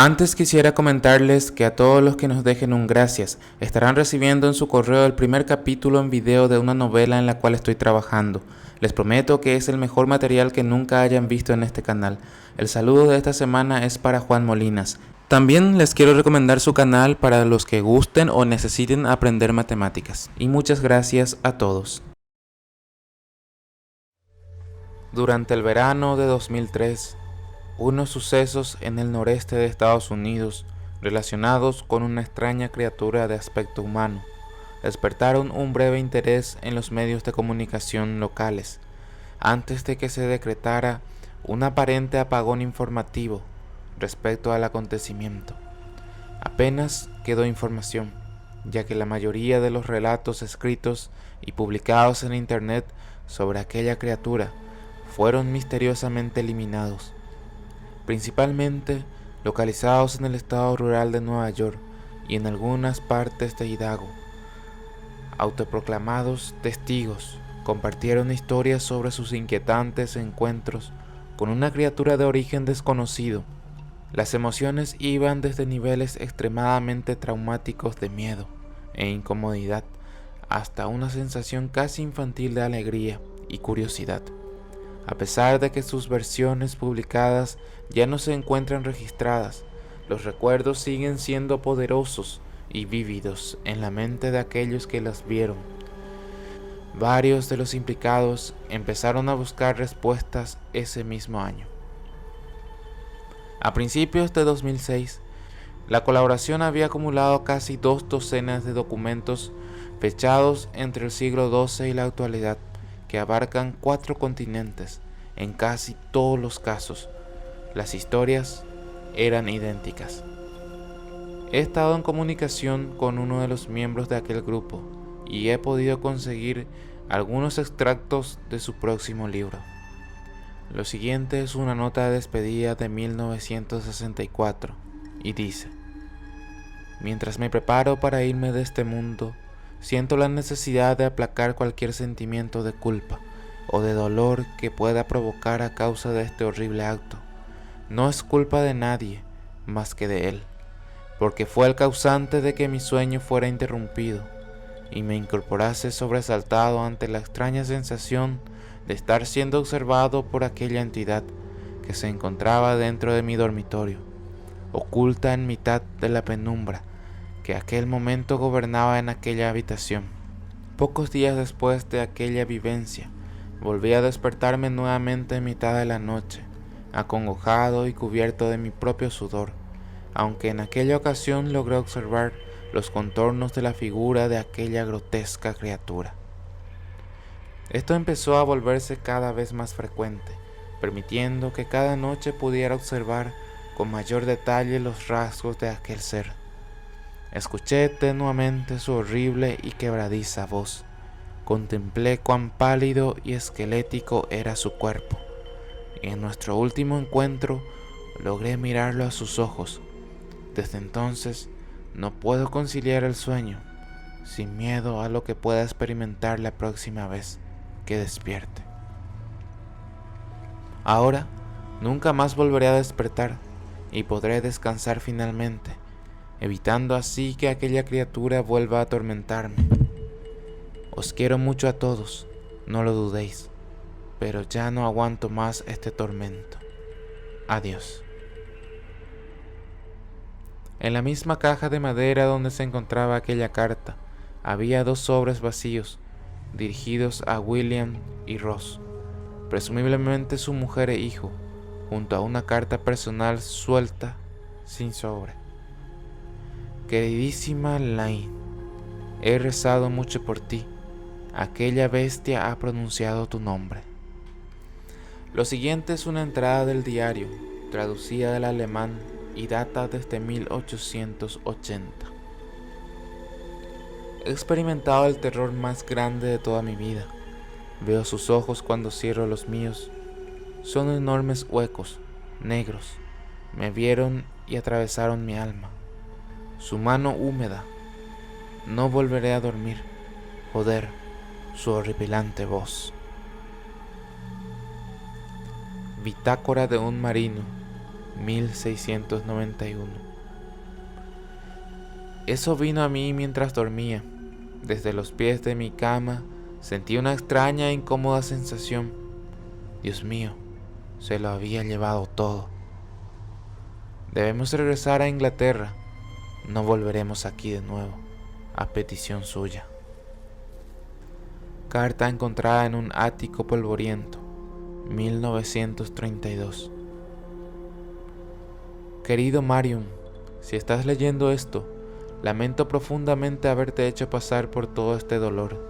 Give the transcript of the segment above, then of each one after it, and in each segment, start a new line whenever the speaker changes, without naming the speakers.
Antes quisiera comentarles que a todos los que nos dejen un gracias estarán recibiendo en su correo el primer capítulo en video de una novela en la cual estoy trabajando. Les prometo que es el mejor material que nunca hayan visto en este canal. El saludo de esta semana es para Juan Molinas. También les quiero recomendar su canal para los que gusten o necesiten aprender matemáticas. Y muchas gracias a todos. Durante el verano de 2003, unos sucesos en el noreste de Estados Unidos relacionados con una extraña criatura de aspecto humano despertaron un breve interés en los medios de comunicación locales, antes de que se decretara un aparente apagón informativo respecto al acontecimiento. Apenas quedó información, ya que la mayoría de los relatos escritos y publicados en Internet sobre aquella criatura fueron misteriosamente eliminados, principalmente localizados en el estado rural de Nueva York y en algunas partes de Idaho. Autoproclamados testigos compartieron historias sobre sus inquietantes encuentros con una criatura de origen desconocido. Las emociones iban desde niveles extremadamente traumáticos de miedo e incomodidad hasta una sensación casi infantil de alegría y curiosidad. A pesar de que sus versiones publicadas ya no se encuentran registradas, los recuerdos siguen siendo poderosos y vívidos en la mente de aquellos que las vieron. Varios de los implicados empezaron a buscar respuestas ese mismo año. A principios de 2006, la colaboración había acumulado casi 2 docenas de documentos fechados entre el siglo XII y la actualidad, que abarcan 4 continentes. En casi todos los casos, las historias eran idénticas. He estado en comunicación con uno de los miembros de aquel grupo y he podido conseguir algunos extractos de su próximo libro. Lo siguiente es una nota de despedida de 1964 y dice: mientras me preparo para irme de este mundo, siento la necesidad de aplacar cualquier sentimiento de culpa o de dolor que pueda provocar a causa de este horrible acto. No es culpa de nadie más que de él, porque fue el causante de que mi sueño fuera interrumpido y me incorporase sobresaltado ante la extraña sensación de estar siendo observado por aquella entidad que se encontraba dentro de mi dormitorio, oculta en mitad de la penumbra que aquel momento gobernaba en aquella habitación. Pocos días después de aquella vivencia, volví a despertarme nuevamente en mitad de la noche, acongojado y cubierto de mi propio sudor, aunque en aquella ocasión logré observar los contornos de la figura de aquella grotesca criatura. Esto empezó a volverse cada vez más frecuente, permitiendo que cada noche pudiera observar con mayor detalle los rasgos de aquel ser. Escuché tenuamente su horrible y quebradiza voz. Contemplé cuán pálido y esquelético era su cuerpo, y en nuestro último encuentro logré mirarlo a sus ojos. Desde entonces no puedo conciliar el sueño, sin miedo a lo que pueda experimentar la próxima vez que despierte. Ahora nunca más volveré a despertar y podré descansar finalmente, evitando así que aquella criatura vuelva a atormentarme. Os quiero mucho a todos, no lo dudéis, pero ya no aguanto más este tormento. Adiós. En la misma caja de madera donde se encontraba aquella carta, había 2 sobres vacíos, dirigidos a William y Ross, presumiblemente su mujer e hijo, junto a una carta personal suelta sin sobre. Queridísima Lane, he rezado mucho por ti. Aquella bestia ha pronunciado tu nombre. Lo siguiente es una entrada del diario, traducida del alemán y data desde 1880. He experimentado el terror más grande de toda mi vida. Veo sus ojos cuando cierro los míos. Son enormes huecos, negros. Me vieron y atravesaron mi alma. Su mano húmeda. No volveré a dormir. Joder, su horripilante voz. Bitácora de un marino, 1691. Eso vino a mí mientras dormía. Desde los pies de mi cama sentí una extraña e incómoda sensación. Dios mío, se lo había llevado todo. Debemos regresar a Inglaterra. No volveremos aquí de nuevo, a petición suya. Carta encontrada en un ático polvoriento, 1932. Querido Marion, si estás leyendo esto, lamento profundamente haberte hecho pasar por todo este dolor.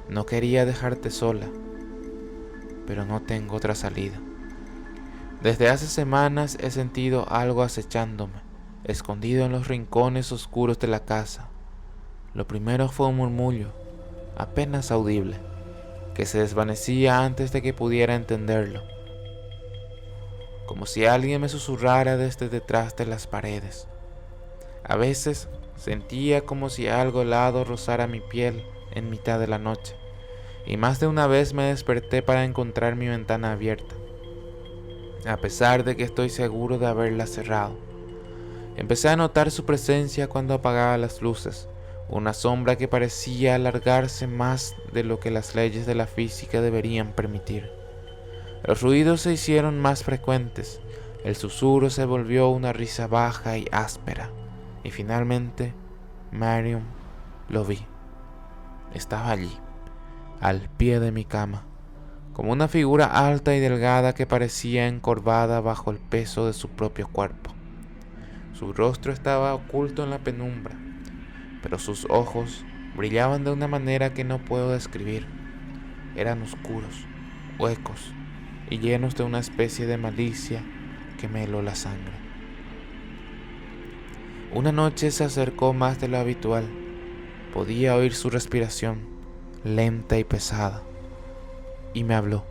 No quería dejarte sola, pero no tengo otra salida. Desde hace semanas he sentido algo acechándome, escondido en los rincones oscuros de la casa. Lo primero fue un murmullo, apenas audible, que se desvanecía antes de que pudiera entenderlo, como si alguien me susurrara desde detrás de las paredes. A veces sentía como si algo helado rozara mi piel en mitad de la noche, y más de una vez me desperté para encontrar mi ventana abierta, a pesar de que estoy seguro de haberla cerrado. Empecé a notar su presencia cuando apagaba las luces, una sombra que parecía alargarse más de lo que las leyes de la física deberían permitir. Los ruidos se hicieron más frecuentes, el susurro se volvió una risa baja y áspera, y finalmente, Marion, lo vi. Estaba allí, al pie de mi cama, como una figura alta y delgada que parecía encorvada bajo el peso de su propio cuerpo. Su rostro estaba oculto en la penumbra, pero sus ojos brillaban de una manera que no puedo describir. Eran oscuros, huecos y llenos de una especie de malicia que me heló la sangre. Una noche se acercó más de lo habitual. Podía oír su respiración, lenta y pesada, y me habló.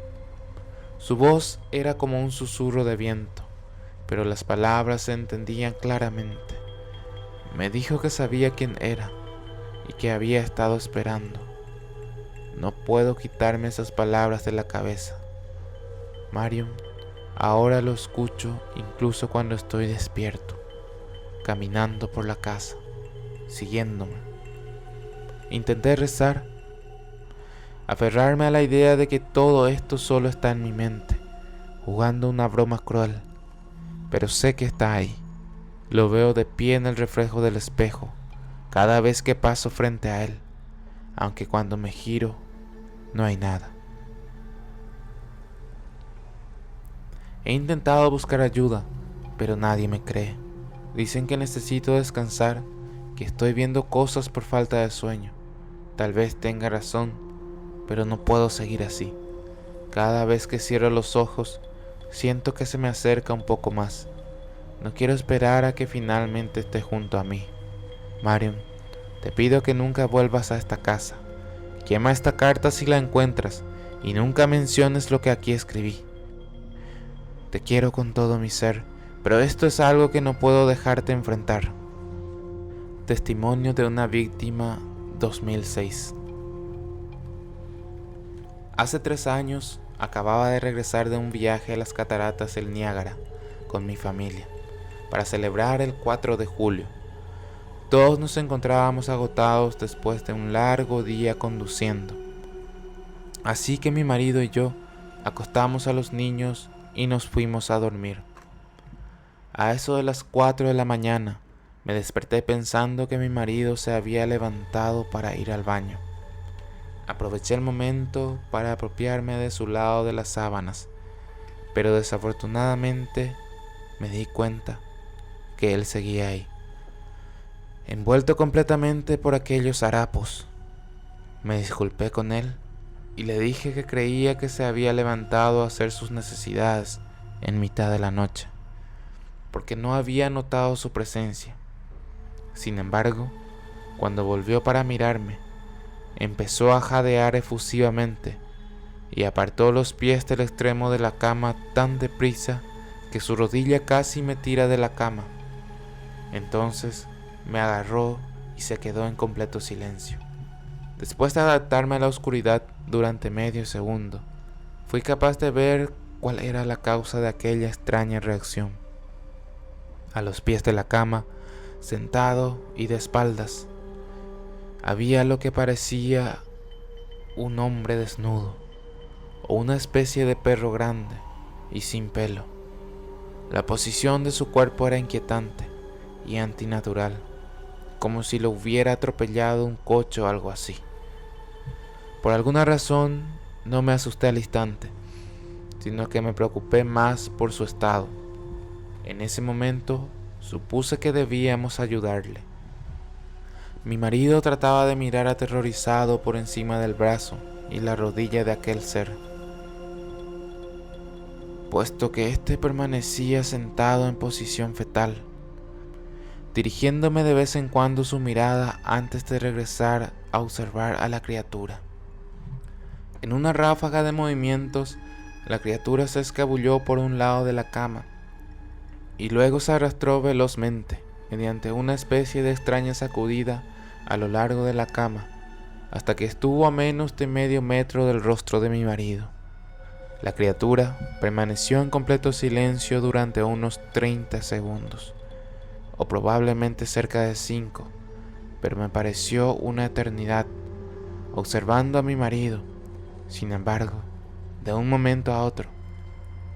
Su voz era como un susurro de viento, pero las palabras se entendían claramente. Me dijo que sabía quién era y que había estado esperando. No puedo quitarme esas palabras de la cabeza. Marion, ahora lo escucho incluso cuando estoy despierto, caminando por la casa, siguiéndome. Intenté rezar, aferrarme a la idea de que todo esto solo está en mi mente, jugando una broma cruel, pero sé que está ahí. Lo veo de pie en el reflejo del espejo, cada vez que paso frente a él, aunque cuando me giro, no hay nada. He intentado buscar ayuda, pero nadie me cree. Dicen que necesito descansar, que estoy viendo cosas por falta de sueño. Tal vez tenga razón, pero no puedo seguir así. Cada vez que cierro los ojos, siento que se me acerca un poco más. No quiero esperar a que finalmente esté junto a mí. Marion, te pido que nunca vuelvas a esta casa. Quema esta carta si la encuentras y nunca menciones lo que aquí escribí. Te quiero con todo mi ser, pero esto es algo que no puedo dejarte enfrentar. Testimonio de una víctima, 2006. Hace 3 años acababa de regresar de un viaje a las cataratas del Niágara con mi familia para celebrar el 4 de julio. Todos nos encontrábamos agotados después de un largo día conduciendo. Así que mi marido y yo acostamos a los niños y nos fuimos a dormir. A eso de las 4 de la mañana me desperté pensando que mi marido se había levantado para ir al baño. Aproveché el momento para apropiarme de su lado de las sábanas, pero desafortunadamente me di cuenta que él seguía ahí, envuelto completamente por aquellos harapos. Me disculpé con él y le dije que creía que se había levantado a hacer sus necesidades en mitad de la noche, porque no había notado su presencia. Sin embargo, cuando volvió para mirarme, empezó a jadear efusivamente y apartó los pies del extremo de la cama tan deprisa que su rodilla casi me tira de la cama. Entonces me agarró y se quedó en completo silencio. Después de adaptarme a la oscuridad durante medio segundo, fui capaz de ver cuál era la causa de aquella extraña reacción. A los pies de la cama, sentado y de espaldas, había lo que parecía un hombre desnudo, o una especie de perro grande y sin pelo. La posición de su cuerpo era inquietante y antinatural, como si lo hubiera atropellado un coche o algo así. Por alguna razón no me asusté al instante, sino que me preocupé más por su estado. En ese momento supuse que debíamos ayudarle. Mi marido trataba de mirar aterrorizado por encima del brazo y la rodilla de aquel ser, puesto que éste permanecía sentado en posición fetal, dirigiéndome de vez en cuando su mirada antes de regresar a observar a la criatura. En una ráfaga de movimientos, la criatura se escabulló por un lado de la cama y luego se arrastró velozmente mediante una especie de extraña sacudida a lo largo de la cama hasta que estuvo a menos de medio metro del rostro de mi marido. La criatura permaneció en completo silencio durante unos 30 segundos, o probablemente cerca de 5, pero me pareció una eternidad, observando a mi marido. Sin embargo, de un momento a otro,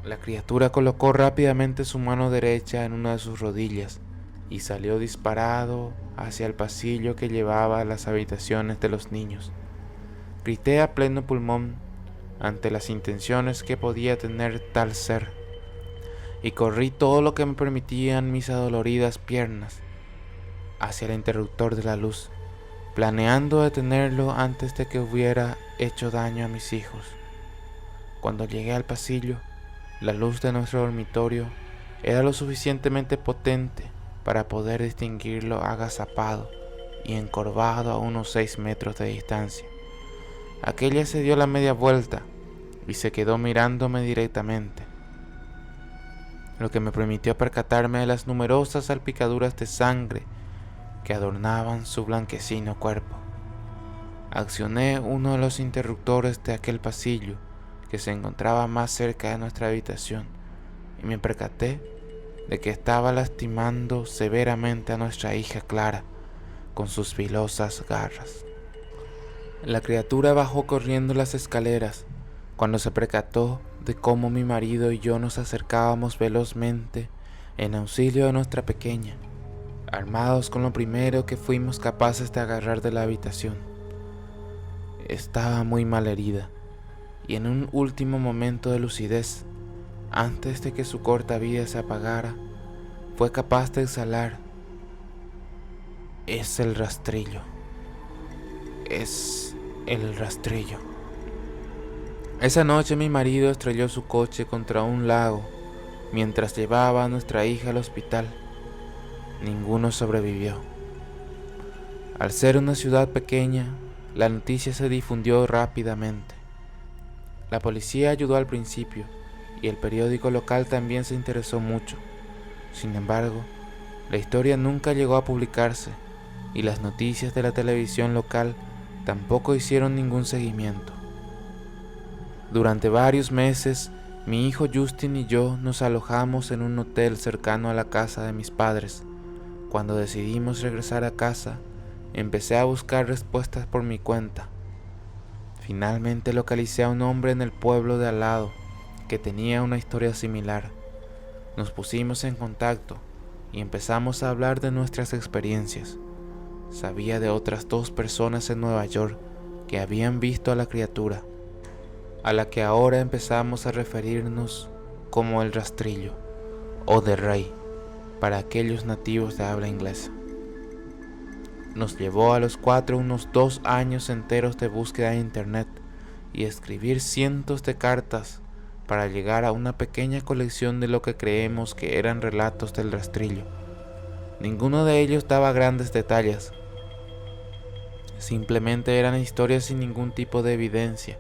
la criatura colocó rápidamente su mano derecha en una de sus rodillas y salió disparado hacia el pasillo que llevaba a las habitaciones de los niños. Grité a pleno pulmón ante las intenciones que podía tener tal ser, y corrí todo lo que me permitían mis adoloridas piernas hacia el interruptor de la luz, planeando detenerlo antes de que hubiera hecho daño a mis hijos. Cuando llegué al pasillo, la luz de nuestro dormitorio era lo suficientemente potente para poder distinguirlo agazapado y encorvado a unos 6 metros de distancia. Aquella se dio la media vuelta y se quedó mirándome directamente, lo que me permitió percatarme de las numerosas salpicaduras de sangre que adornaban su blanquecino cuerpo. Accioné uno de los interruptores de aquel pasillo que se encontraba más cerca de nuestra habitación y me percaté de que estaba lastimando severamente a nuestra hija Clara con sus filosas garras. La criatura bajó corriendo las escaleras cuando se percató de cómo mi marido y yo nos acercábamos velozmente en auxilio de nuestra pequeña, armados con lo primero que fuimos capaces de agarrar de la habitación. Estaba muy mal herida y en un último momento de lucidez, antes de que su corta vida se apagara, fue capaz de exhalar: "Es el rastrillo. Es el rastrillo". Esa noche mi marido estrelló su coche contra un lago mientras llevaba a nuestra hija al hospital. Ninguno sobrevivió. Al ser una ciudad pequeña, la noticia se difundió rápidamente. La policía ayudó al principio y el periódico local también se interesó mucho. Sin embargo, la historia nunca llegó a publicarse y las noticias de la televisión local tampoco hicieron ningún seguimiento. Durante varios meses, mi hijo Justin y yo nos alojamos en un hotel cercano a la casa de mis padres. Cuando decidimos regresar a casa, empecé a buscar respuestas por mi cuenta. Finalmente localicé a un hombre en el pueblo de al lado que tenía una historia similar. Nos pusimos en contacto y empezamos a hablar de nuestras experiencias. Sabía de otras 2 personas en Nueva York que habían visto a la criatura, a la que ahora empezamos a referirnos como el rastrillo o The Ray para aquellos nativos de habla inglesa. Nos llevó a los 4 unos 2 años enteros de búsqueda en internet y escribir cientos de cartas para llegar a una pequeña colección de lo que creemos que eran relatos del rastrillo. Ninguno de ellos daba grandes detalles. Simplemente eran historias sin ningún tipo de evidencia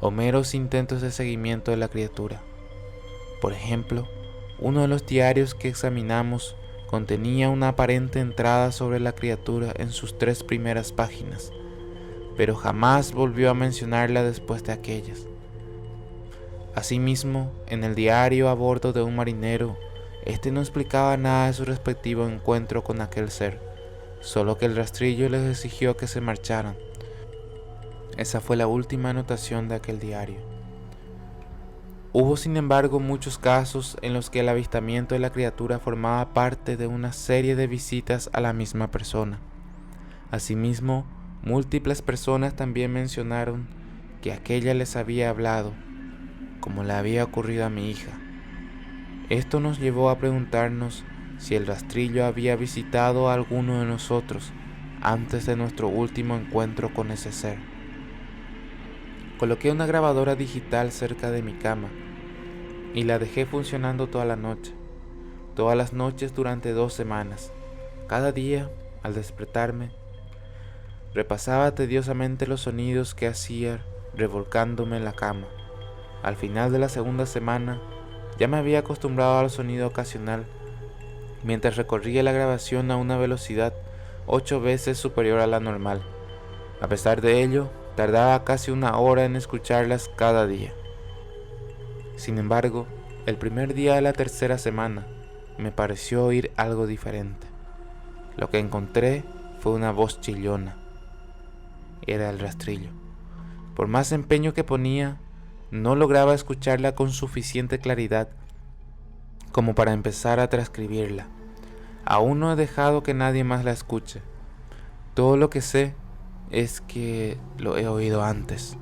o meros intentos de seguimiento de la criatura. Por ejemplo, uno de los diarios que examinamos contenía una aparente entrada sobre la criatura en sus 3 primeras páginas, pero jamás volvió a mencionarla después de aquellas. Asimismo, en el diario a bordo de un marinero Este no explicaba nada de su respectivo encuentro con aquel ser, solo que el rastrillo les exigió que se marcharan. Esa fue la última anotación de aquel diario. Hubo sin embargo muchos casos en los que el avistamiento de la criatura formaba parte de una serie de visitas a la misma persona. Asimismo, múltiples personas también mencionaron que aquella les había hablado, como le había ocurrido a mi hija. Esto nos llevó a preguntarnos si el rastrillo había visitado a alguno de nosotros antes de nuestro último encuentro con ese ser. Coloqué una grabadora digital cerca de mi cama y la dejé funcionando toda la noche, todas las noches durante 2 semanas. Cada día, al despertarme, repasaba tediosamente los sonidos que hacía revolcándome en la cama. Al final de la segunda semana, ya me había acostumbrado al sonido ocasional, mientras recorría la grabación a una velocidad 8 veces superior a la normal. A pesar de ello, tardaba casi 1 hora en escucharlas cada día. Sin embargo, el primer día de la tercera semana, me pareció oír algo diferente. Lo que encontré fue una voz chillona. Era el rastrillo. Por más empeño que ponía, no lograba escucharla con suficiente claridad como para empezar a transcribirla. Aún no he dejado que nadie más la escuche. Todo lo que sé es que lo he oído antes.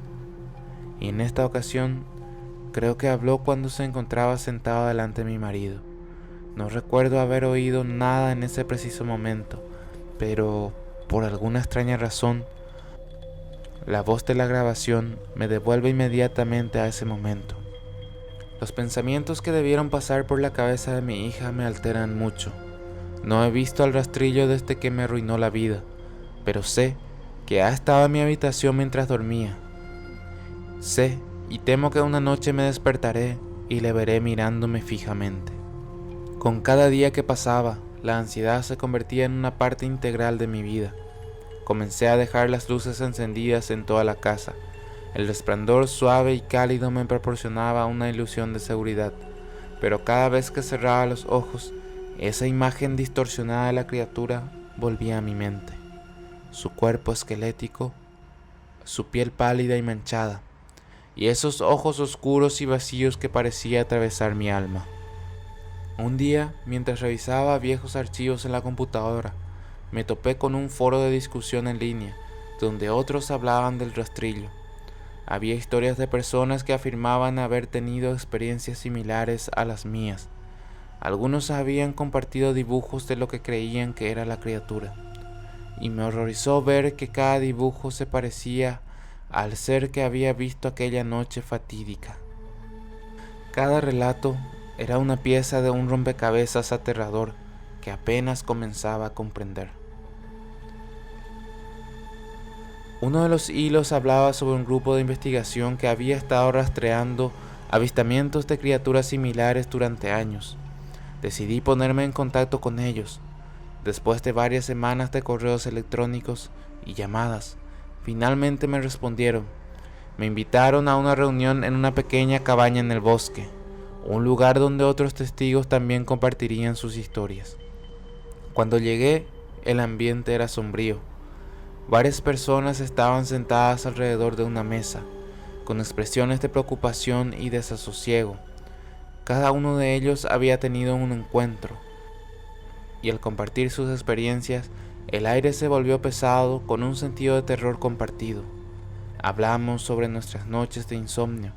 Y en esta ocasión, creo que habló cuando se encontraba sentado delante de mi marido. No recuerdo haber oído nada en ese preciso momento, pero por alguna extraña razón, la voz de la grabación me devuelve inmediatamente a ese momento. Los pensamientos que debieron pasar por la cabeza de mi hija me alteran mucho. No he visto al rastrillo desde que me arruinó la vida, pero sé que ha estado en mi habitación mientras dormía. Sé y temo que una noche me despertaré y le veré mirándome fijamente. Con cada día que pasaba, la ansiedad se convertía en una parte integral de mi vida. Comencé a dejar las luces encendidas en toda la casa. El resplandor suave y cálido me proporcionaba una ilusión de seguridad, pero cada vez que cerraba los ojos, esa imagen distorsionada de la criatura volvía a mi mente. Su cuerpo esquelético, su piel pálida y manchada, y esos ojos oscuros y vacíos que parecía atravesar mi alma. Un día, mientras revisaba viejos archivos en la computadora, me topé con un foro de discusión en línea, donde otros hablaban del rastrillo. Había historias de personas que afirmaban haber tenido experiencias similares a las mías. Algunos habían compartido dibujos de lo que creían que era la criatura, y me horrorizó ver que cada dibujo se parecía al ser que había visto aquella noche fatídica. Cada relato era una pieza de un rompecabezas aterrador que apenas comenzaba a comprender. Uno de los hilos hablaba sobre un grupo de investigación que había estado rastreando avistamientos de criaturas similares durante años. Decidí ponerme en contacto con ellos. Después de varias semanas de correos electrónicos y llamadas, finalmente me respondieron. Me invitaron a una reunión en una pequeña cabaña en el bosque, un lugar donde otros testigos también compartirían sus historias. Cuando llegué, el ambiente era sombrío. Varias personas estaban sentadas alrededor de una mesa, con expresiones de preocupación y desasosiego. Cada uno de ellos había tenido un encuentro, y al compartir sus experiencias, el aire se volvió pesado con un sentido de terror compartido. Hablamos sobre nuestras noches de insomnio,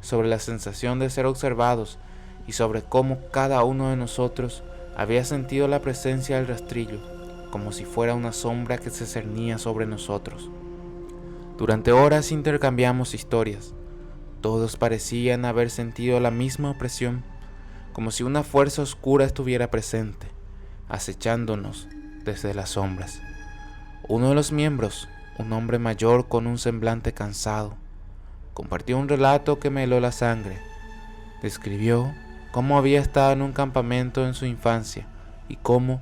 sobre la sensación de ser observados y sobre cómo cada uno de nosotros había sentido la presencia del rastrillo, como si fuera una sombra que se cernía sobre nosotros. Durante horas intercambiamos historias. Todos parecían haber sentido la misma opresión, como si una fuerza oscura estuviera presente, acechándonos desde las sombras. Uno de los miembros, un hombre mayor con un semblante cansado, compartió un relato que me heló la sangre. Describió cómo había estado en un campamento en su infancia y cómo,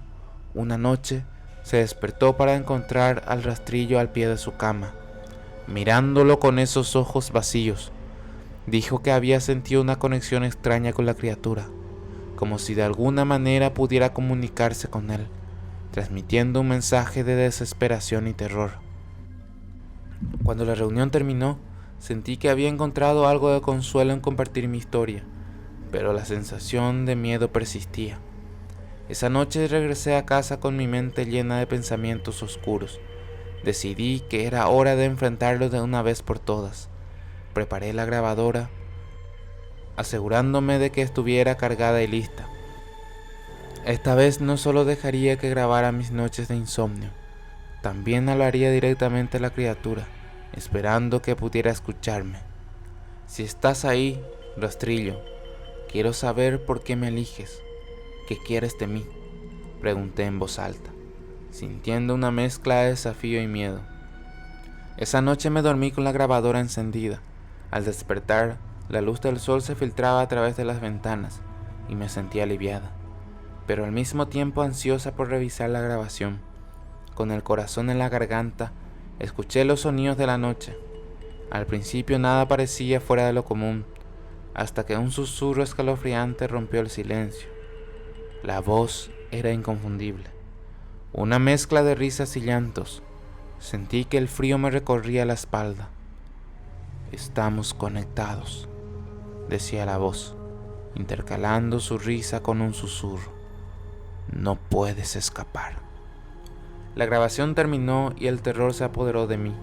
una noche, se despertó para encontrar al rastrillo al pie de su cama, mirándolo con esos ojos vacíos. Dijo que había sentido una conexión extraña con la criatura. como si de alguna manera pudiera comunicarse con él, transmitiendo un mensaje de desesperación y terror. Cuando la reunión terminó, sentí que había encontrado algo de consuelo en compartir mi historia, pero la sensación de miedo persistía. Esa noche regresé a casa con mi mente llena de pensamientos oscuros. Decidí que era hora de enfrentarlo de una vez por todas. Preparé la grabadora, asegurándome de que estuviera cargada y lista. Esta vez no solo dejaría que grabara mis noches de insomnio, también hablaría directamente a la criatura, esperando que pudiera escucharme. Si estás ahí, rastrillo, quiero saber por qué me eliges. ¿Qué quieres de mí?, pregunté en voz alta, sintiendo una mezcla de desafío y miedo. Esa noche me dormí con la grabadora encendida. Al despertar, la luz del sol se filtraba a través de las ventanas y me sentí aliviada, pero al mismo tiempo ansiosa por revisar la grabación. Con el corazón en la garganta, escuché los sonidos de la noche. Al principio nada parecía fuera de lo común, hasta que un susurro escalofriante rompió el silencio. La voz era inconfundible, una mezcla de risas y llantos. Sentí que el frío me recorría la espalda. «Estamos conectados», decía la voz, intercalando su risa con un susurro. «No puedes escapar». La grabación terminó y el terror se apoderó de mí.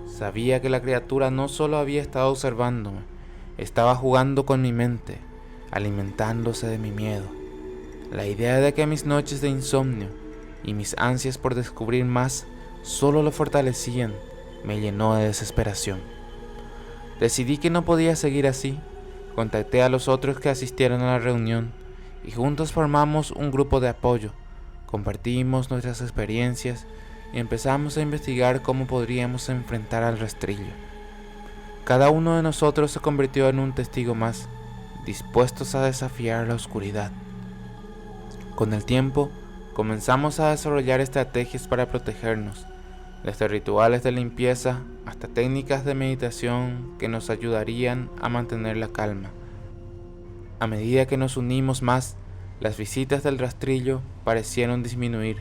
Sabía que la criatura no solo había estado observándome, estaba jugando con mi mente, alimentándose de mi miedo. La idea de que mis noches de insomnio y mis ansias por descubrir más solo lo fortalecían me llenó de desesperación. Decidí que no podía seguir así. Contacté a los otros que asistieron a la reunión y juntos formamos un grupo de apoyo. Compartimos nuestras experiencias y empezamos a investigar cómo podríamos enfrentar al rastrillo. Cada uno de nosotros se convirtió en un testigo más, dispuestos a desafiar la oscuridad. Con el tiempo, comenzamos a desarrollar estrategias para protegernos, desde rituales de limpieza hasta técnicas de meditación que nos ayudarían a mantener la calma. A medida que nos unimos más, las visitas del rastrillo parecieron disminuir,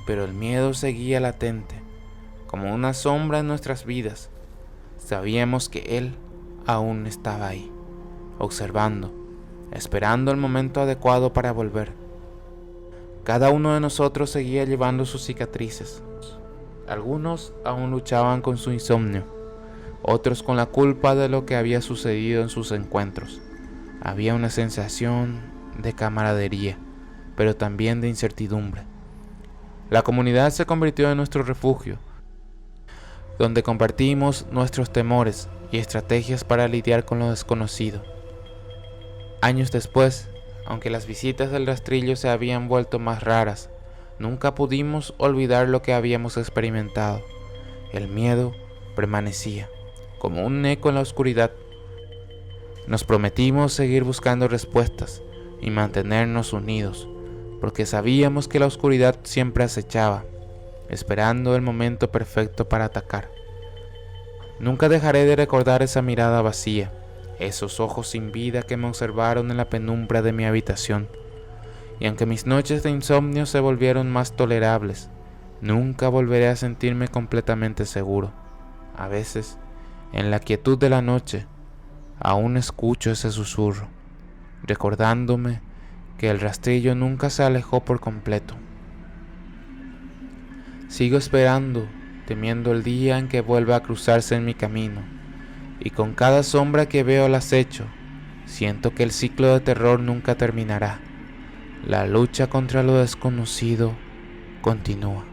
pero el miedo seguía latente, como una sombra en nuestras vidas. Sabíamos que él aún estaba ahí, observando, esperando el momento adecuado para volver. Cada uno de nosotros seguía llevando sus cicatrices. Algunos aún luchaban con su insomnio, otros con la culpa de lo que había sucedido en sus encuentros. Había una sensación de camaradería, pero también de incertidumbre. La comunidad se convirtió en nuestro refugio, donde compartimos nuestros temores y estrategias para lidiar con lo desconocido. Años después, aunque las visitas del rastrillo se habían vuelto más raras, nunca pudimos olvidar lo que habíamos experimentado. El miedo permanecía, como un eco en la oscuridad. Nos prometimos seguir buscando respuestas y mantenernos unidos, porque sabíamos que la oscuridad siempre acechaba, esperando el momento perfecto para atacar. Nunca dejaré de recordar esa mirada vacía, esos ojos sin vida que me observaron en la penumbra de mi habitación. Y aunque mis noches de insomnio se volvieron más tolerables, nunca volveré a sentirme completamente seguro. A veces, en la quietud de la noche, aún escucho ese susurro, recordándome que el rastrillo nunca se alejó por completo. Sigo esperando, temiendo el día en que vuelva a cruzarse en mi camino, y con cada sombra que veo al acecho, siento que el ciclo de terror nunca terminará. La lucha contra lo desconocido continúa.